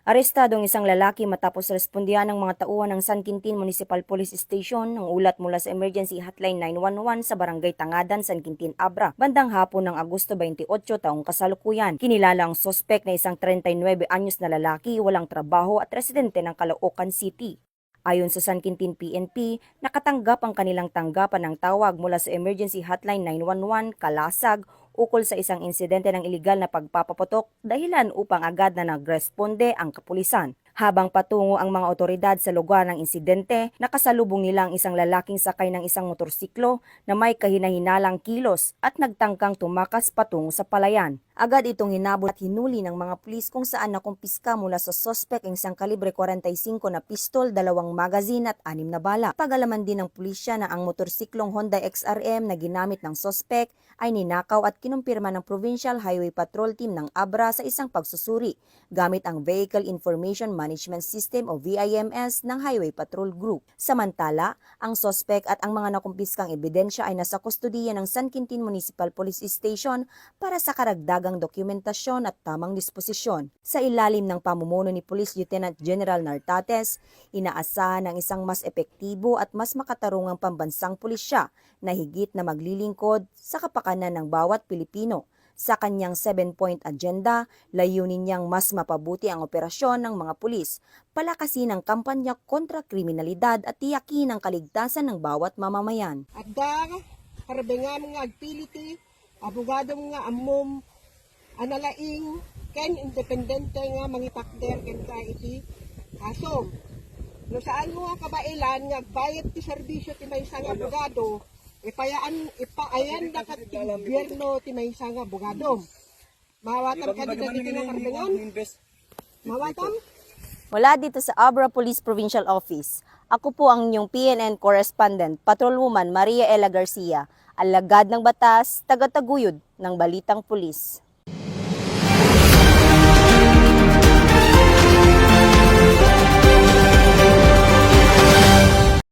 Arestado ang isang lalaki matapos respondihan ng mga tauhan ng San Quintin Municipal Police Station ng ulat mula sa Emergency Hotline 911 sa Barangay Tangadan, San Quintin, Abra. Bandang hapon ng Agosto 28 taong kasalukuyan, kinilala ang sospek na isang 39 anyos na lalaki, walang trabaho at residente ng Caloocan City. Ayon sa San Quintin PNP, nakatanggap ang kanilang tanggapan ng tawag mula sa Emergency Hotline 911 Kalasag ukol sa isang insidente ng iligal na pagpapaputok, dahilan upang agad na nagresponde ang kapulisan. Habang patungo ang mga otoridad sa lugar ng insidente, nakasalubong nila ang isang lalaking sakay ng isang motorsiklo na may kahinahinalang kilos at nagtangkang tumakas patungo sa palayan. Agad itong hinabol at hinuli ng mga pulis kung saan nakumpiska mula sa sospek ang isang kalibre 45 na pistol, 2 magazine at 6 na bala. Pag-alaman din ng pulisya na ang motorsiklong Honda XRM na ginamit ng sospek ay ninakaw at kinumpirma ng Provincial Highway Patrol Team ng Abra sa isang pagsusuri gamit ang Vehicle Information Management System o VIMS ng Highway Patrol Group. Samantala, ang sospek at ang mga nakumpiskang ebidensya ay nasa kustudiya ng San Quintin Municipal Police Station para sa karagdagang dokumentasyon at tamang disposisyon. Sa ilalim ng pamumuno ni Police Lieutenant General Nartates, inaasahan ng isang mas epektibo at mas makatarungang pambansang pulisya na higit na maglilingkod sa kapakanan ng bawat Pilipino. Sa kanyang 7-point agenda, layunin niyang mas mapabuti ang operasyon ng mga pulis, palakasin ang kampanya kontra kriminalidad at tiyakin ang kaligtasan ng bawat mamamayan. Adda, karabingan nga agpiliti, abogado nga amom, analaing, ken independente nga mangitakder ken ka iti kaso. No saan mo nga kabailan nga bayad ti serbisyo ti may isang abogado, ipaayan da kat ti gobyerno ti may isang abogado. Mawatam ka dito dito nga karabingan? Mawatam? Mula dito sa Abra Police Provincial Office, ako po ang inyong PNN correspondent, Patrolwoman Maria Ella Garcia, alagad ng batas, tagataguyod ng Balitang Pulis.